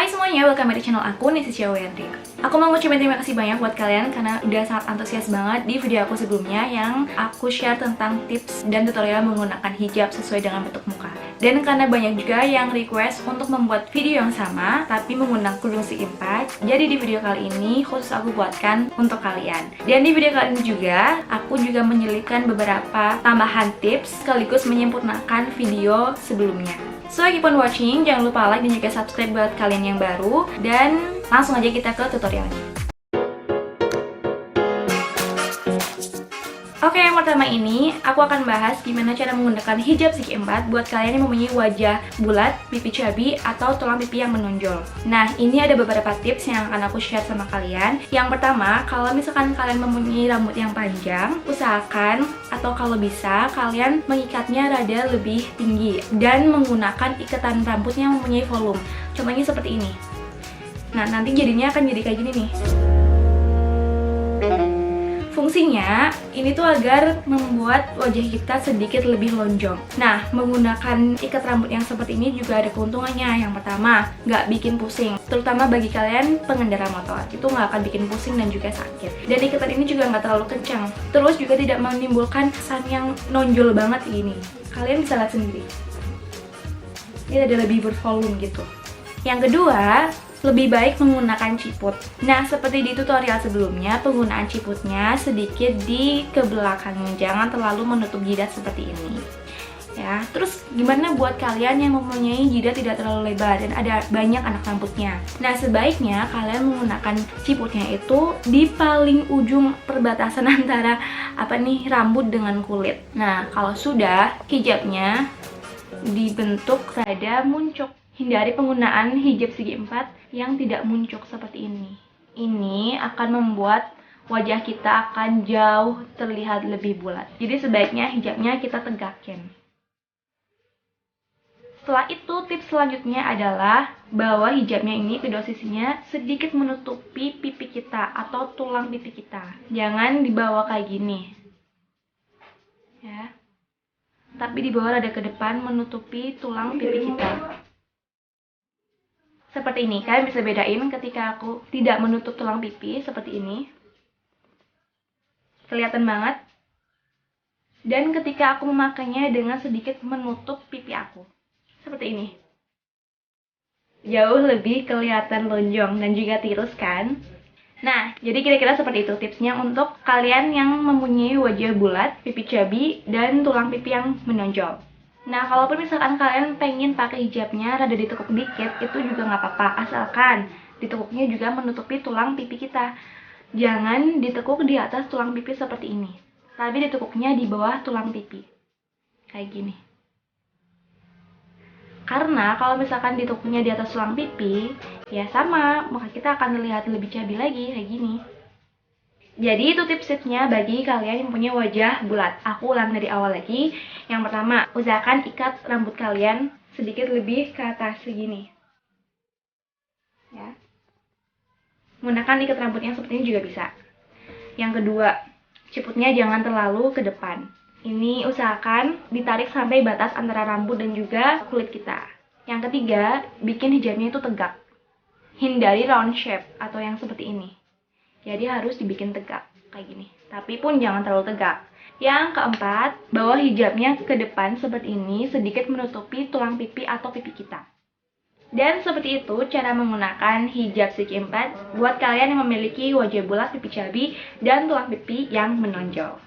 Hai semuanya, welcome back di channel aku, Nisisha Wendri. Aku mau ngucapin terima kasih banyak buat kalian karena udah sangat antusias banget di video aku sebelumnya yang aku share tentang tips dan tutorial menggunakan hijab sesuai dengan bentuk muka. Dan karena banyak juga yang request untuk membuat video yang sama tapi menggunakan kerudung segi empat, jadi di video kali ini khusus aku buatkan untuk kalian. Dan di video kali ini juga, aku juga menyelipkan beberapa tambahan tips sekaligus menyempurnakan video sebelumnya. So, keep on watching, jangan lupa like dan juga subscribe buat kalian yang baru. Dan langsung aja kita ke tutorialnya. Oke, yang pertama ini aku akan bahas gimana cara menggunakan hijab segi empat buat kalian yang mempunyai wajah bulat, pipi cabi, atau tulang pipi yang menonjol. Nah, ini ada beberapa tips yang akan aku share sama kalian. Yang pertama, kalau misalkan kalian mempunyai rambut yang panjang, usahakan atau kalau bisa kalian mengikatnya rada lebih tinggi dan menggunakan ikatan rambut yang mempunyai volume. Contohnya seperti ini. Nah, nanti jadinya akan jadi kayak gini nih. Fungsinya, ini tuh agar membuat wajah kita sedikit lebih lonjong. Nah, menggunakan ikat rambut yang seperti ini juga ada keuntungannya. Yang pertama, nggak bikin pusing. Terutama bagi kalian pengendara motor, itu nggak akan bikin pusing dan juga sakit. Dan ikatan ini juga nggak terlalu kencang. Terus juga tidak menimbulkan kesan yang nonjol banget ini. Kalian bisa lihat sendiri. Ini ada lebih bervolume gitu. Yang kedua, lebih baik menggunakan ciput. Nah, seperti di tutorial sebelumnya, penggunaan ciputnya sedikit di ke belakang, jangan terlalu menutup jidat seperti ini. Ya, terus gimana buat kalian yang mempunyai jidat tidak terlalu lebar dan ada banyak anak rambutnya? Nah, sebaiknya kalian menggunakan ciputnya itu di paling ujung perbatasan antara rambut dengan kulit. Nah, kalau sudah, hijabnya dibentuk rada muncuk. Hindari penggunaan hijab segi empat yang tidak muncuk seperti ini. Ini akan membuat wajah kita akan jauh terlihat lebih bulat. Jadi sebaiknya hijabnya kita tegakin. Setelah itu, tips selanjutnya adalah bawa hijabnya ini kedua sisinya sedikit menutupi pipi kita atau tulang pipi kita. Jangan dibawa kayak gini. Ya. Tapi dibawa rada ke depan menutupi tulang pipi kita. Seperti ini, kalian bisa bedain ketika aku tidak menutup tulang pipi seperti ini. Kelihatan banget. Dan ketika aku memakainya dengan sedikit menutup pipi aku. Seperti ini. Jauh lebih kelihatan lonjong dan juga tirus kan? Nah, jadi kira-kira seperti itu tipsnya untuk kalian yang mempunyai wajah bulat, pipi cabi, dan tulang pipi yang menonjol. Nah, kalaupun misalkan kalian pengen pakai hijabnya rada ditekuk dikit, itu juga nggak apa-apa, asalkan ditekuknya juga menutupi tulang pipi kita. Jangan ditekuk di atas tulang pipi seperti ini, tapi ditekuknya di bawah tulang pipi, kayak gini. Karena kalau misalkan ditekuknya di atas tulang pipi, ya sama, maka kita akan terlihat lebih cabi lagi, kayak gini. Jadi itu tips-tipsnya bagi kalian yang punya wajah bulat. Aku ulang dari awal lagi. Yang pertama, usahakan ikat rambut kalian sedikit lebih ke atas segini. Ya. Menggunakan ikat rambut yang seperti ini juga bisa. Yang kedua, ciputnya jangan terlalu ke depan. Ini usahakan ditarik sampai batas antara rambut dan juga kulit kita. Yang ketiga, bikin hijabnya itu tegak. Hindari round shape atau yang seperti ini. Jadi harus dibikin tegak, kayak gini. Tapi pun jangan terlalu tegak. Yang keempat, bawa hijabnya ke depan seperti ini, sedikit menutupi tulang pipi atau pipi kita. Dan seperti itu cara menggunakan hijab segi empat buat kalian yang memiliki wajah bulat, pipi cabi, dan tulang pipi yang menonjol.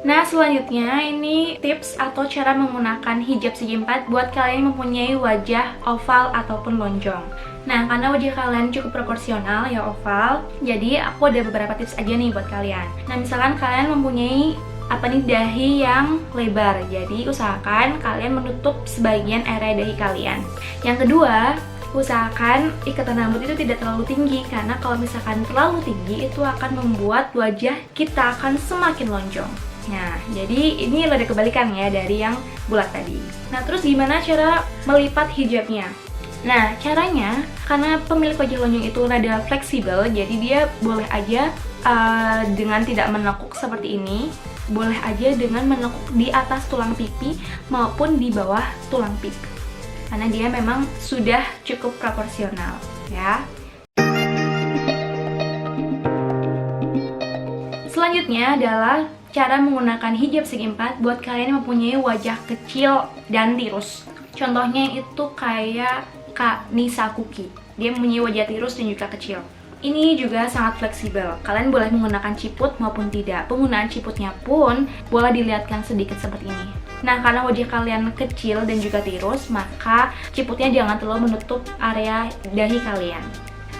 Nah, selanjutnya ini tips atau cara menggunakan hijab segi empat buat kalian yang mempunyai wajah oval ataupun lonjong. Nah, karena wajah kalian cukup proporsional ya oval, jadi aku ada beberapa tips aja nih buat kalian. Nah, misalkan kalian mempunyai dahi yang lebar, jadi usahakan kalian menutup sebagian area dahi kalian. Yang kedua, usahakan ikatan rambut itu tidak terlalu tinggi, karena kalau misalkan terlalu tinggi itu akan membuat wajah kita akan semakin lonjong. Nah, jadi ini ada kebalikan ya dari yang bulat tadi. Nah, terus gimana cara melipat hijabnya? Nah, caranya, karena pemilik wajah lonjong itu rada fleksibel, jadi dia boleh aja dengan tidak menekuk seperti ini, boleh aja dengan menekuk di atas tulang pipi maupun di bawah tulang pipi. Karena dia memang sudah cukup proporsional, ya. Selanjutnya adalah cara menggunakan hijab segi 4 buat kalian yang mempunyai wajah kecil dan tirus. Contohnya itu kayak Kak Nisa Kuki. Dia mempunyai wajah tirus dan juga kecil. Ini juga sangat fleksibel. Kalian boleh menggunakan ciput maupun tidak. Penggunaan ciputnya pun boleh dilihatkan sedikit seperti ini. Nah, karena wajah kalian kecil dan juga tirus, maka ciputnya jangan terlalu menutup area dahi kalian.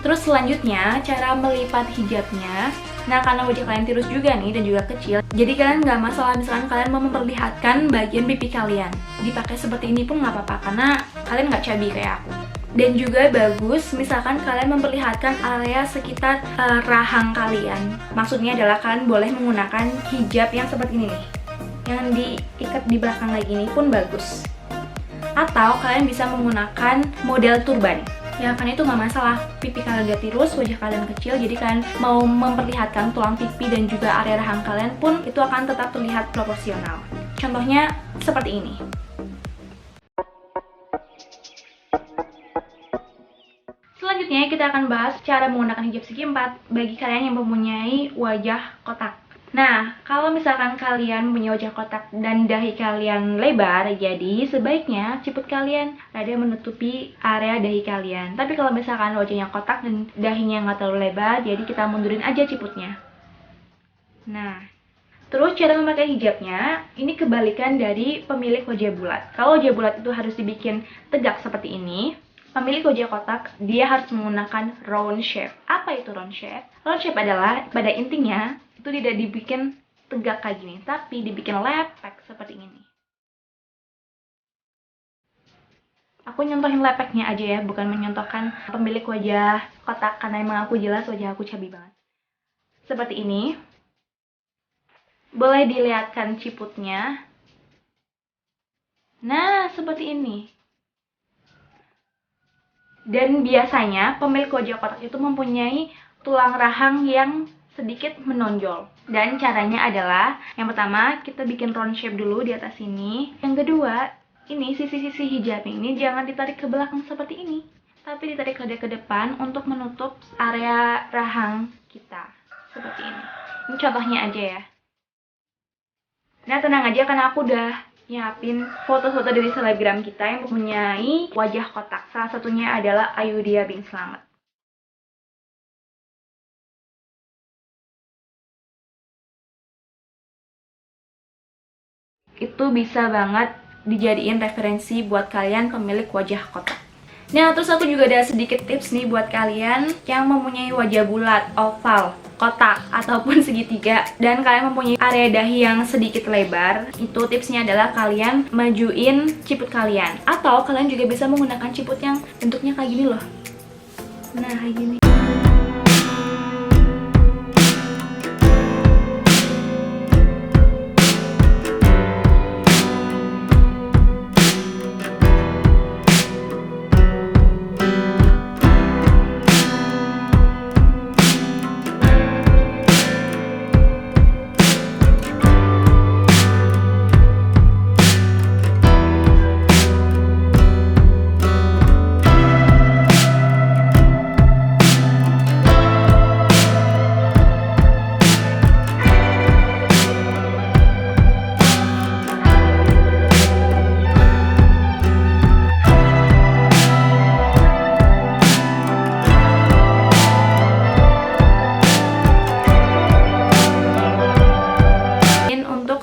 Terus selanjutnya, cara melipat hijabnya. Nah, karena wajah kalian tirus juga nih dan juga kecil, jadi kalian nggak masalah misalkan kalian mau memperlihatkan bagian pipi kalian. Dipakai seperti ini pun nggak apa-apa, karena kalian nggak cabi kayak aku. Dan juga bagus misalkan kalian memperlihatkan area sekitar rahang kalian. Maksudnya adalah kalian boleh menggunakan hijab yang seperti ini nih, yang diikat di belakang lagi ini pun bagus. Atau kalian bisa menggunakan model turban. Ya, karena itu nggak masalah, pipi kalian udah tirus, wajah kalian kecil, jadi kalian mau memperlihatkan tulang pipi dan juga area rahang kalian pun itu akan tetap terlihat proporsional. Contohnya seperti ini. Selanjutnya kita akan bahas cara menggunakan hijab segi 4 bagi kalian yang mempunyai wajah kotak. Nah, kalau misalkan kalian mempunyai wajah kotak dan dahi kalian lebar, jadi sebaiknya ciput kalian rada menutupi area dahi kalian. Tapi kalau misalkan wajahnya kotak dan dahinya nggak terlalu lebar, jadi kita mundurin aja ciputnya. Nah, terus cara memakai hijabnya, ini kebalikan dari pemilik wajah bulat. Kalau wajah bulat itu harus dibikin tegak seperti ini. Pemilik wajah kotak, dia harus menggunakan round shape. Apa itu round shape? Round shape adalah, pada intinya, itu tidak dibikin tegak kayak gini, tapi dibikin lepek seperti ini. Aku nyontohin lepeknya aja ya, bukan menyontohkan pemilik wajah kotak, karena emang aku jelas wajah aku cabi banget. Seperti ini. Boleh dilihatkan ciputnya. Nah, seperti ini. Dan biasanya pemilik wajah kotak itu mempunyai tulang rahang yang sedikit menonjol. Dan caranya adalah, yang pertama kita bikin round shape dulu di atas sini. Yang kedua, ini sisi-sisi hijab ini jangan ditarik ke belakang seperti ini, tapi ditarik ke depan untuk menutup area rahang kita. Seperti ini. Ini contohnya aja ya. Nah, tenang aja karena aku udah nyiapin foto-foto dari selebgram kita yang mempunyai wajah kotak. Salah satunya adalah Ayudhya bin Slamet. Itu bisa banget dijadiin referensi buat kalian pemilik wajah kotak. Nah, terus aku juga ada sedikit tips nih buat kalian yang mempunyai wajah bulat, oval, kotak, ataupun segitiga, dan kalian mempunyai area dahi yang sedikit lebar. Itu tipsnya adalah kalian majuin ciput kalian, atau kalian juga bisa menggunakan ciput yang bentuknya kayak gini loh. Nah, kayak gini.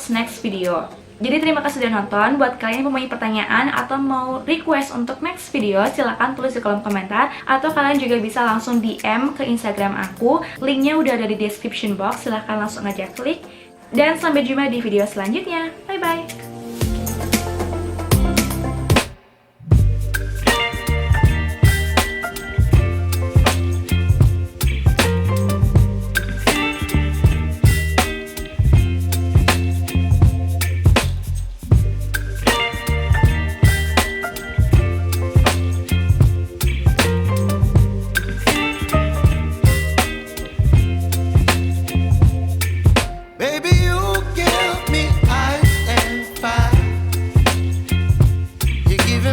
Next video. Jadi terima kasih sudah nonton. Buat kalian yang mempunyai pertanyaan atau mau request untuk next video, silahkan tulis di kolom komentar. Atau kalian juga bisa langsung DM ke Instagram aku. Linknya udah ada di description box, silahkan langsung aja klik. Dan sampai jumpa di video selanjutnya. Bye bye.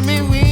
me weak.